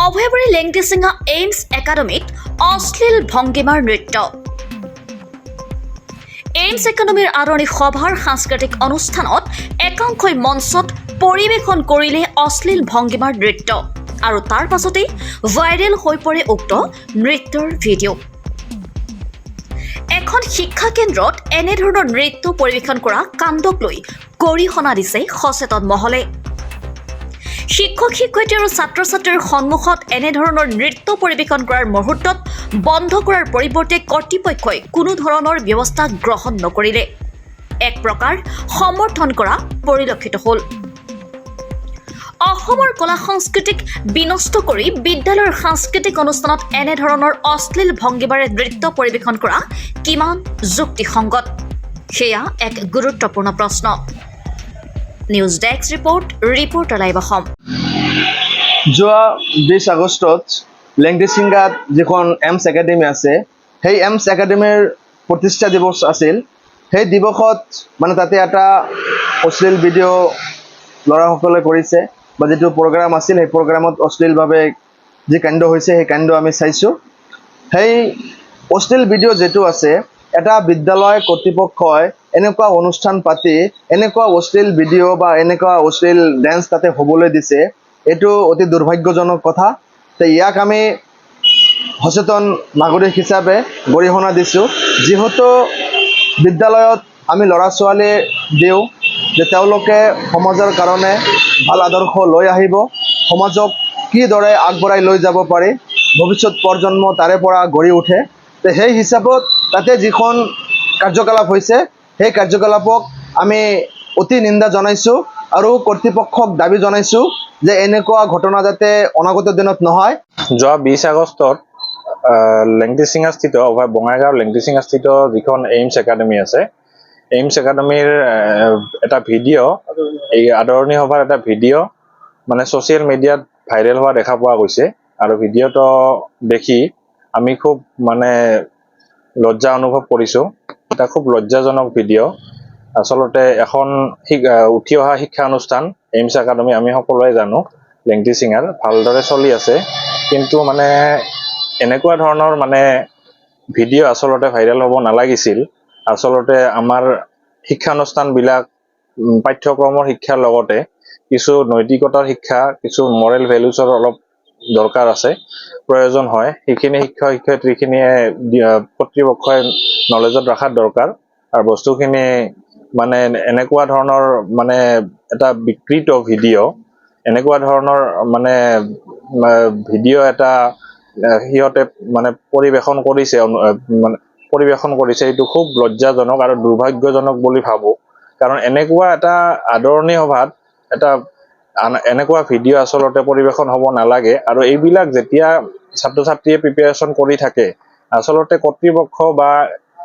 Abhayapuri লেংটিচিঙা AIIMS একাডেমীত অশ্লীল ভংগীমাৰ নৃত্য। এইমছ একাডেমীৰ আদৰণি সভাৰ সাংস্কৃতিক অনুষ্ঠানত একাংশই মঞ্চত পৰিৱেশন কৰিলে অশ্লীল ভংগীমাৰ নৃত্য আৰু তাৰ পাছতেই ভাইৰেল হৈ পৰে উক্ত নৃত্যৰ ভিডিঅ'। এখন শিক্ষা কেন্দ্ৰত এনেধৰণৰ নৃত্য পৰিৱেশন কৰা কাণ্ডক লৈ গৰিহণা দিছে সচেতন মহলে। শিক্ষক শিক্ষয়িত্ৰী আৰু ছাত্ৰ ছাত্ৰীৰ সন্মুখত এনেধৰণৰ নৃত্য পৰিৱেশন কৰাৰ মুহূৰ্তত বন্ধ কৰাৰ পৰিৱৰ্তে কৰ্তৃপক্ষই কোনো ধৰণৰ ব্যৱস্থা গ্ৰহণ নকৰিলে এক প্ৰকাৰ সমৰ্থন কৰা পৰিলক্ষিত হ'ল। অসমৰ কলা সংস্কৃতিক বিনষ্ট কৰি বিদ্যালয়ৰ সাংস্কৃতিক অনুষ্ঠানত এনেধৰণৰ অশ্লীল ভংগীমাৰে নৃত্য পৰিৱেশন কৰা কিমান যুক্তিসংগত, সেয়া এক গুৰুত্বপূৰ্ণ প্ৰশ্ন। News desk reporter live Assam. যোৱা 20 আগষ্টত লেংটিচিঙাত যিখন এইমছ একাডেমী আছে, সেই এইমছ একাডেমীৰ প্ৰতিষ্ঠা দিৱস আছিল। সেই দিৱসত তাতে এটা অশ্লীল ভিডিঅ' ল'ৰাসকলে কৰিছে বা যিটো প্ৰগ্ৰাম আছিল, সেই প্ৰগ্ৰামত অশ্লীলভাৱে যি কাণ্ড হৈছে সেই কাণ্ড আমি চাইছোঁ। সেই অশ্লীল ভিডিঅ' যিটো আছে, এটা বিদ্যালয় কৰ্তৃপক্ষই এনেকুৱা অনুষ্ঠান পাতি এনেকুৱা অশ্লীল ভিডিঅ' বা এনেকুৱা অশ্লীল ডেন্স তাতে হ'বলৈ দিছে, এইটো অতি দুৰ্ভাগ্যজনক কথা। ইয়াক আমি সচেতন নাগৰিক হিচাপে গৰিহণা দিছোঁ। যিহেতু বিদ্যালয়ত আমি ল'ৰা ছোৱালী দিওঁ যে তেওঁলোকে সমাজৰ কাৰণে ভাল আদৰ্শ লৈ আহিব, সমাজক কিদৰে আগবঢ়াই লৈ যাব পাৰি, ভৱিষ্যত প্ৰজন্ম তাৰে পৰা গঢ়ি উঠে। সেই হিচাপত তাতে যিখন কাৰ্যকলাপ হৈছে, সেই কাৰ্যকলাপক আমি অতি নিন্দা জনাইছোঁ আৰু কৰ্তৃপক্ষক দাবী জনাইছোঁ যে এনেকুৱা ঘটনা যাতে অনাগত দিনত নহয়। যোৱা 20 আগষ্টত লেংটিচিঙাস্থিত বঙাইগাঁৱৰ লেংটিচিঙাস্থিত যিখন এইমছ একাডেমী আছে, এইমছ একাডেমীৰ এটা ভিডিঅ', এই আদৰণি সভাৰ এটা ভিডিঅ' ছ'চিয়েল মিডিয়াত ভাইৰেল হোৱা দেখা পোৱা গৈছে। আৰু ভিডিঅ'টো দেখি আমি খুব লজ্জা অনুভৱ কৰিছোঁ। এটা খুব লজ্জাজনক ভিডিঅ'। আচলতে এখন উঠি অহা শিক্ষা অনুষ্ঠান এইমছ একাডেমী আমি সকলোৱে জানো লেংটিচিঙাৰ ভালদৰে চলি আছে, কিন্তু এনেকুৱা ধৰণৰ ভিডিঅ' আচলতে ভাইৰেল হ'ব নালাগিছিল। আচলতে আমাৰ শিক্ষানুষ্ঠানবিলাক পাঠ্যক্ৰমৰ শিক্ষাৰ লগতে কিছু নৈতিকতাৰ শিক্ষা, কিছু মৰেল ভেলুছৰ অলপ দৰকাৰ আছে, প্ৰয়োজন হয়। সেইখিনি শিক্ষক শিক্ষয়িত্ৰীখিনিয়ে কৰ্তৃপক্ষই নলেজত ৰখাৰ দৰকাৰ। আৰু বস্তুখিনি এনেকুৱা ধৰণৰ এটা বিকৃত ভিডিঅ', এনেকুৱা ধৰণৰ ভিডিঅ' এটা সিহঁতে পৰিৱেশন কৰিছে, এইটো খুব লজ্জাজনক আৰু দুৰ্ভাগ্যজনক বুলি ভাবোঁ। কাৰণ এনেকুৱা এটা আদৰণি সভাত এটা এনেকুৱা ভিডিঅ' আচলতে পৰিৱেশন হ'ব নালাগে। আৰু এইবিলাক যেতিয়া ছাত্ৰ ছাত্ৰীয়ে প্ৰিপেৰেশ্যন কৰি থাকে, আচলতে কৰ্তৃপক্ষ বা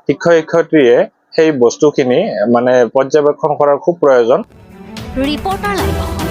শিক্ষক শিক্ষয়িত্ৰীয়ে সেই বস্তুখিনি পৰ্যবেক্ষণ কৰাৰ খুব প্ৰয়োজন। Reporter live.